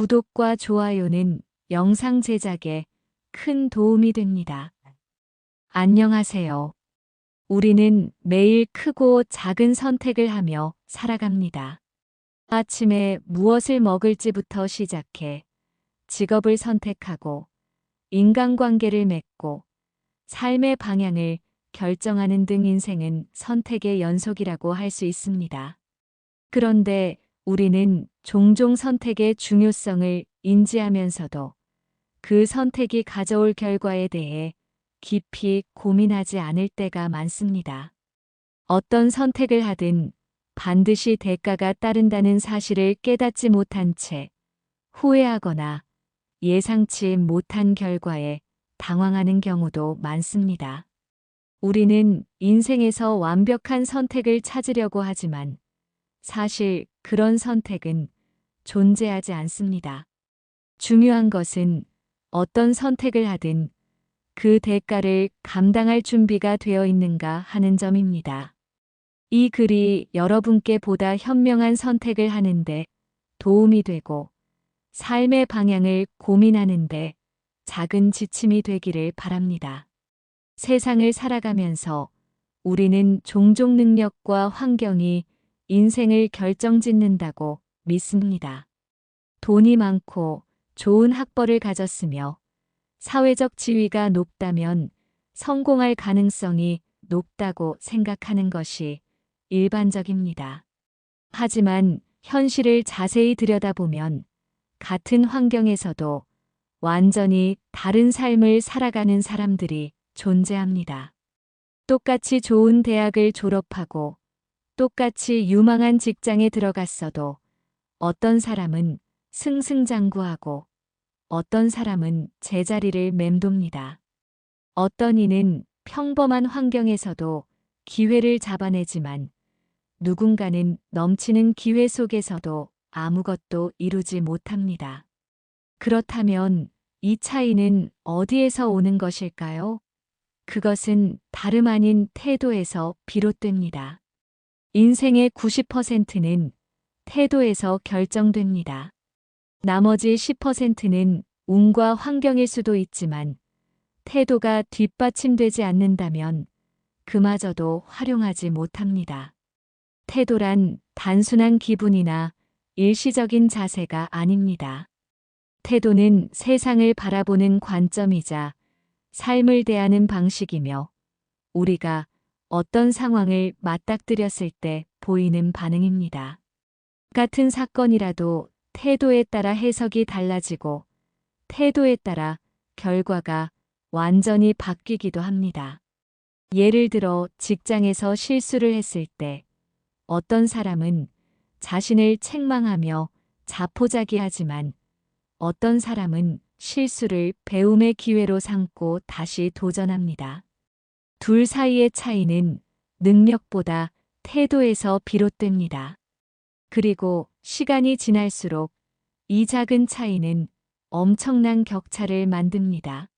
구독과 좋아요는 영상 제작에 큰 도움이 됩니다. 안녕하세요. 우리는 매일 크고 작은 선택을 하며 살아갑니다. 아침에 무엇을 먹을지부터 시작해 직업을 선택하고 인간관계를 맺고 삶의 방향을 결정하는 등 인생은 선택의 연속이라고 할 수 있습니다. 그런데 우리는 종종 선택의 중요성을 인지하면서도 그 선택이 가져올 결과에 대해 깊이 고민하지 않을 때가 많습니다. 어떤 선택을 하든 반드시 대가가 따른다는 사실을 깨닫지 못한 채 후회하거나 예상치 못한 결과에 당황하는 경우도 많습니다. 우리는 인생에서 완벽한 선택을 찾으려고 하지만 사실 그런 선택은 존재하지 않습니다. 중요한 것은 어떤 선택을 하든 그 대가를 감당할 준비가 되어 있는가 하는 점입니다. 이 글이 여러분께 보다 현명한 선택을 하는데 도움이 되고 삶의 방향을 고민하는데 작은 지침이 되기를 바랍니다. 세상을 살아가면서 우리는 종종 능력과 환경이 인생을 결정짓는다고 믿습니다. 돈이 많고 좋은 학벌을 가졌으며 사회적 지위가 높다면 성공할 가능성이 높다고 생각하는 것이 일반적입니다. 하지만 현실을 자세히 들여다보면 같은 환경에서도 완전히 다른 삶을 살아가는 사람들이 존재합니다. 똑같이 좋은 대학을 졸업하고 똑같이 유망한 직장에 들어갔어도 어떤 사람은 승승장구하고 어떤 사람은 제자리를 맴돕니다. 어떤 이는 평범한 환경에서도 기회를 잡아내지만 누군가는 넘치는 기회 속에서도 아무것도 이루지 못합니다. 그렇다면 이 차이는 어디에서 오는 것일까요? 그것은 다름 아닌 태도에서 비롯됩니다. 인생의 90%는 태도에서 결정됩니다. 나머지 10%는 운과 환경일 수도 있지만 태도가 뒷받침되지 않는다면 그마저도 활용하지 못합니다. 태도란 단순한 기분이나 일시적인 자세가 아닙니다. 태도는 세상을 바라보는 관점이자 삶을 대하는 방식이며 우리가 어떤 상황을 맞닥뜨렸을 때 보이는 반응입니다. 같은 사건이라도 태도에 따라 해석이 달라지고 태도에 따라 결과가 완전히 바뀌기도 합니다. 예를 들어 직장에서 실수를 했을 때 어떤 사람은 자신을 책망하며 자포자기하지만 어떤 사람은 실수를 배움의 기회로 삼고 다시 도전합니다. 둘 사이의 차이는 능력보다 태도에서 비롯됩니다. 그리고 시간이 지날수록 이 작은 차이는 엄청난 격차를 만듭니다.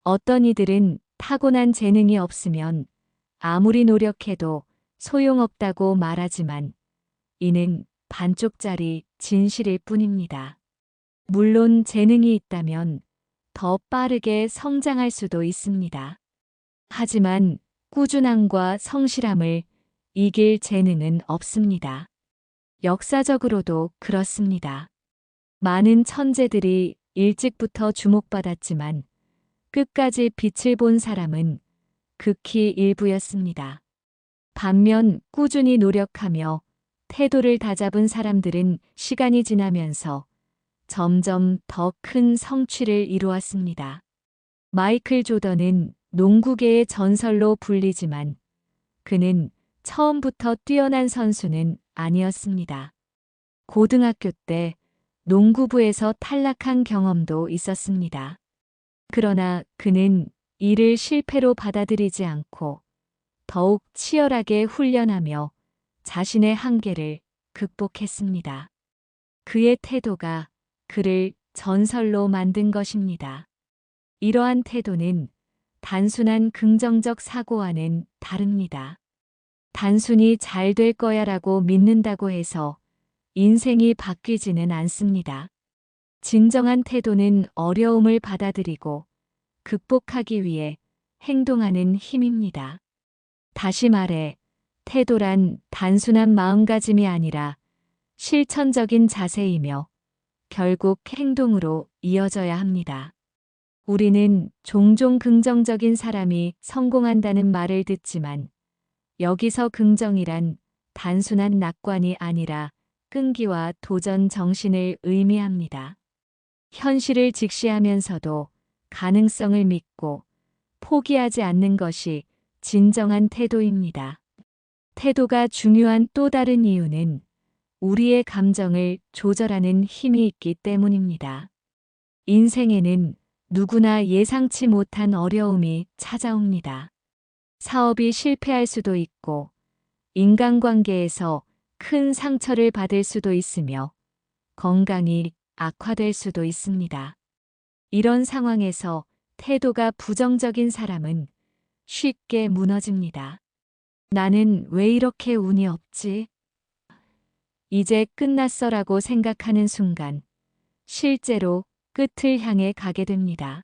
어떤 이들은 타고난 재능이 없으면 아무리 노력해도 소용없다고 말하지만 이는 반쪽짜리 진실일 뿐입니다. 물론 재능이 있다면 더 빠르게 성장할 수도 있습니다. 하지만 꾸준함과 성실함을 이길 재능은 없습니다. 역사적으로도 그렇습니다. 많은 천재들이 일찍부터 주목받았지만 끝까지 빛을 본 사람은 극히 일부였습니다. 반면 꾸준히 노력하며 태도를 다잡은 사람들은 시간이 지나면서 점점 더 큰 성취를 이루었습니다. 마이클 조던은 농구계의 전설로 불리지만 그는 처음부터 뛰어난 선수는 아니었습니다. 고등학교 때 농구부에서 탈락한 경험도 있었습니다. 그러나 그는 이를 실패로 받아들이지 않고 더욱 치열하게 훈련하며 자신의 한계를 극복했습니다. 그의 태도가 그를 전설로 만든 것입니다. 이러한 태도는 단순한 긍정적 사고와는 다릅니다. 단순히 잘 될 거야라고 믿는다고 해서 인생이 바뀌지는 않습니다. 진정한 태도는 어려움을 받아들이고 극복하기 위해 행동하는 힘입니다. 다시 말해, 태도란 단순한 마음가짐이 아니라 실천적인 자세이며 결국 행동으로 이어져야 합니다. 우리는 종종 긍정적인 사람이 성공한다는 말을 듣지만 여기서 긍정이란 단순한 낙관이 아니라 끈기와 도전 정신을 의미합니다. 현실을 직시하면서도 가능성을 믿고 포기하지 않는 것이 진정한 태도입니다. 태도가 중요한 또 다른 이유는 우리의 감정을 조절하는 힘이 있기 때문입니다. 인생에는 누구나 예상치 못한 어려움이 찾아옵니다. 사업이 실패할 수도 있고, 인간관계에서 큰 상처를 받을 수도 있으며, 건강이 악화될 수도 있습니다. 이런 상황에서 태도가 부정적인 사람은 쉽게 무너집니다. 나는 왜 이렇게 운이 없지? 이제 끝났어라고 생각하는 순간, 실제로 끝을 향해 가게 됩니다.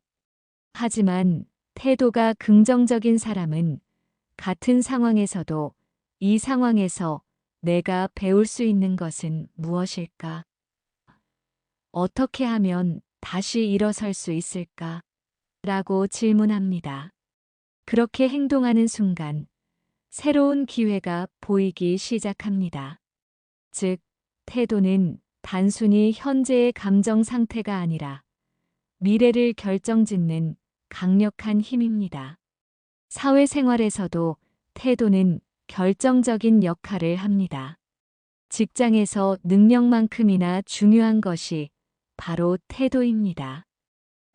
하지만 태도가 긍정적인 사람은 같은 상황에서도 이 상황에서 내가 배울 수 있는 것은 무엇일까? 어떻게 하면 다시 일어설 수 있을까? 라고 질문합니다. 그렇게 행동하는 순간 새로운 기회가 보이기 시작합니다. 즉, 태도는 단순히 현재의 감정 상태가 아니라 미래를 결정짓는 강력한 힘입니다. 사회생활에서도 태도는 결정적인 역할을 합니다. 직장에서 능력만큼이나 중요한 것이 바로 태도입니다.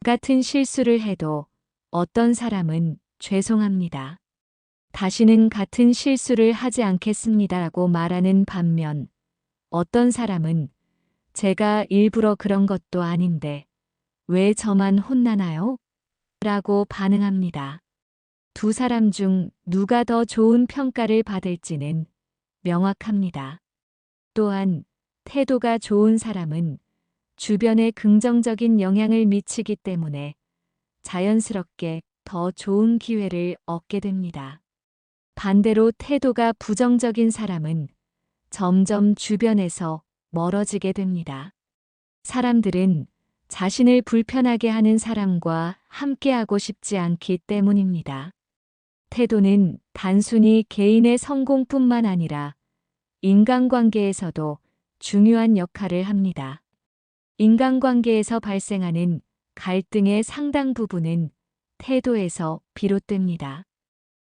같은 실수를 해도 어떤 사람은 죄송합니다. 다시는 같은 실수를 하지 않겠습니다라고 말하는 반면 어떤 사람은 제가 일부러 그런 것도 아닌데 왜 저만 혼나나요? 라고 반응합니다. 두 사람 중 누가 더 좋은 평가를 받을지는 명확합니다. 또한 태도가 좋은 사람은 주변에 긍정적인 영향을 미치기 때문에 자연스럽게 더 좋은 기회를 얻게 됩니다. 반대로 태도가 부정적인 사람은 점점 주변에서 멀어지게 됩니다. 사람들은 자신을 불편하게 하는 사람과 함께하고 싶지 않기 때문입니다. 태도는 단순히 개인의 성공뿐만 아니라 인간관계에서도 중요한 역할을 합니다. 인간관계에서 발생하는 갈등의 상당 부분은 태도에서 비롯됩니다.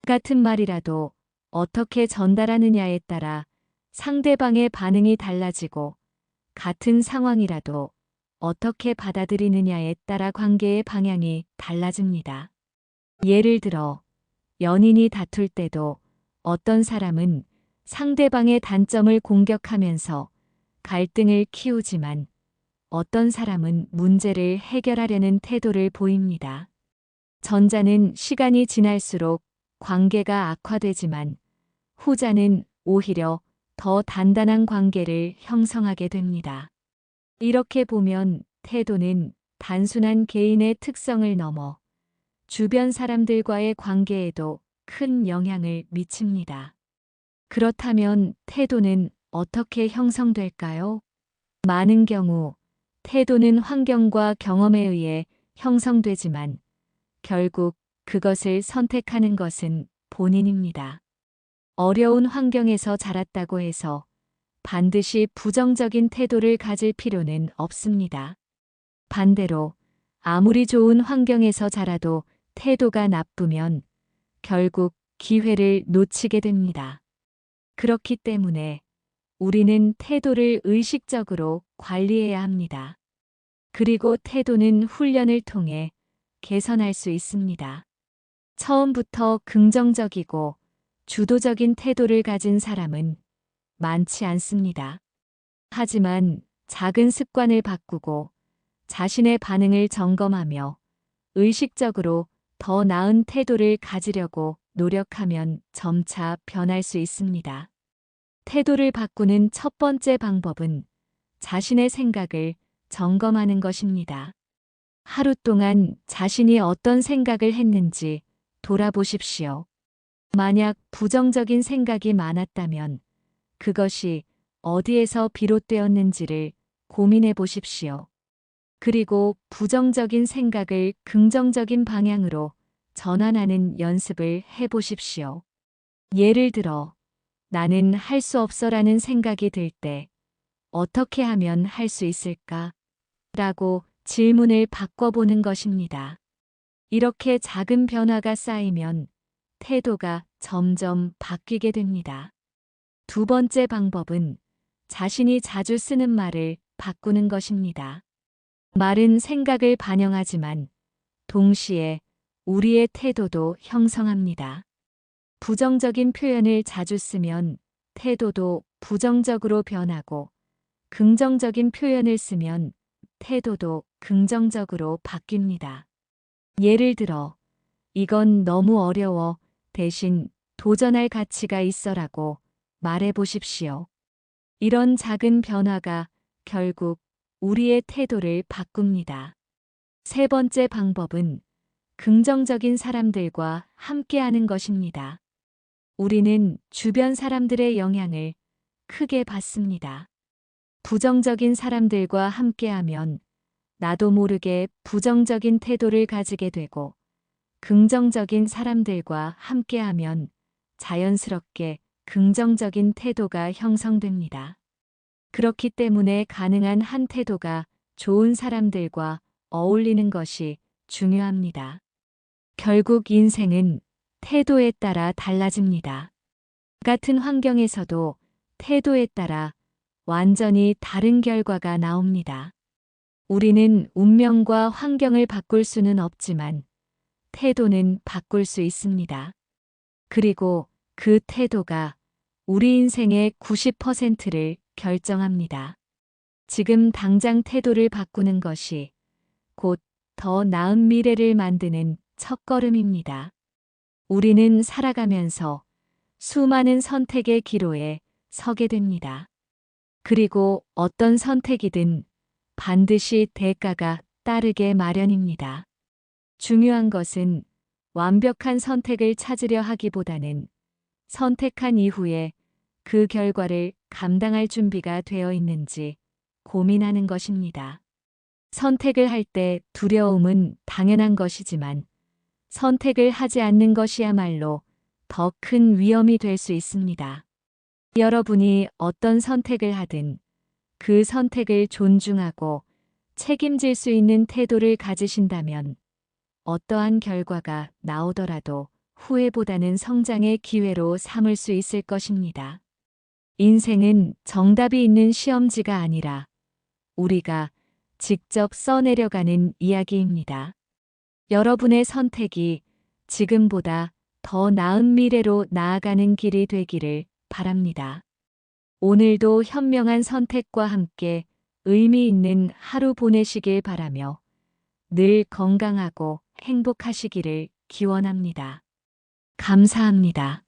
같은 말이라도 어떻게 전달하느냐에 따라 상대방의 반응이 달라지고 같은 상황이라도 어떻게 받아들이느냐에 따라 관계의 방향이 달라집니다. 예를 들어 연인이 다툴 때도 어떤 사람은 상대방의 단점을 공격하면서 갈등을 키우지만 어떤 사람은 문제를 해결하려는 태도를 보입니다. 전자는 시간이 지날수록 관계가 악화되지만 후자는 오히려 더 단단한 관계를 형성하게 됩니다. 이렇게 보면 태도는 단순한 개인의 특성을 넘어 주변 사람들과의 관계에도 큰 영향을 미칩니다. 그렇다면 태도는 어떻게 형성될까요? 많은 경우 태도는 환경과 경험에 의해 형성되지만 결국 그것을 선택하는 것은 본인입니다. 어려운 환경에서 자랐다고 해서 반드시 부정적인 태도를 가질 필요는 없습니다. 반대로 아무리 좋은 환경에서 자라도 태도가 나쁘면 결국 기회를 놓치게 됩니다. 그렇기 때문에 우리는 태도를 의식적으로 관리해야 합니다. 그리고 태도는 훈련을 통해 개선할 수 있습니다. 처음부터 긍정적이고 주도적인 태도를 가진 사람은 많지 않습니다. 하지만 작은 습관을 바꾸고 자신의 반응을 점검하며 의식적으로 더 나은 태도를 가지려고 노력하면 점차 변할 수 있습니다. 태도를 바꾸는 첫 번째 방법은 자신의 생각을 점검하는 것입니다. 하루 동안 자신이 어떤 생각을 했는지 돌아보십시오. 만약 부정적인 생각이 많았다면 그것이 어디에서 비롯되었는지를 고민해 보십시오. 그리고 부정적인 생각을 긍정적인 방향으로 전환하는 연습을 해 보십시오. 예를 들어, 나는 할 수 없어라는 생각이 들 때 어떻게 하면 할 수 있을까? 라고 질문을 바꿔보는 것입니다. 이렇게 작은 변화가 쌓이면 태도가 점점 바뀌게 됩니다. 두 번째 방법은 자신이 자주 쓰는 말을 바꾸는 것입니다. 말은 생각을 반영하지만 동시에 우리의 태도도 형성합니다. 부정적인 표현을 자주 쓰면 태도도 부정적으로 변하고 긍정적인 표현을 쓰면 태도도 긍정적으로 바뀝니다. 예를 들어, 이건 너무 어려워. 대신 도전할 가치가 있어라고 말해 보십시오. 이런 작은 변화가 결국 우리의 태도를 바꿉니다. 세 번째 방법은 긍정적인 사람들과 함께하는 것입니다. 우리는 주변 사람들의 영향을 크게 받습니다. 부정적인 사람들과 함께하면 나도 모르게 부정적인 태도를 가지게 되고, 긍정적인 사람들과 함께하면 자연스럽게 긍정적인 태도가 형성됩니다. 그렇기 때문에 가능한 한 태도가 좋은 사람들과 어울리는 것이 중요합니다. 결국 인생은 태도에 따라 달라집니다. 같은 환경에서도 태도에 따라 완전히 다른 결과가 나옵니다. 우리는 운명과 환경을 바꿀 수는 없지만 태도는 바꿀 수 있습니다. 그리고 그 태도가 우리 인생의 90%를 결정합니다. 지금 당장 태도를 바꾸는 것이 곧 더 나은 미래를 만드는 첫걸음입니다. 우리는 살아가면서 수많은 선택의 기로에 서게 됩니다. 그리고 어떤 선택이든 반드시 대가가 따르게 마련입니다. 중요한 것은 완벽한 선택을 찾으려 하기보다는 선택한 이후에 그 결과를 감당할 준비가 되어 있는지 고민하는 것입니다. 선택을 할 때 두려움은 당연한 것이지만 선택을 하지 않는 것이야말로 더 큰 위험이 될 수 있습니다. 여러분이 어떤 선택을 하든 그 선택을 존중하고 책임질 수 있는 태도를 가지신다면 어떠한 결과가 나오더라도 후회보다는 성장의 기회로 삼을 수 있을 것입니다. 인생은 정답이 있는 시험지가 아니라 우리가 직접 써내려가는 이야기입니다. 여러분의 선택이 지금보다 더 나은 미래로 나아가는 길이 되기를 바랍니다. 오늘도 현명한 선택과 함께 의미 있는 하루 보내시길 바라며 늘 건강하고 행복하시기를 기원합니다. 감사합니다.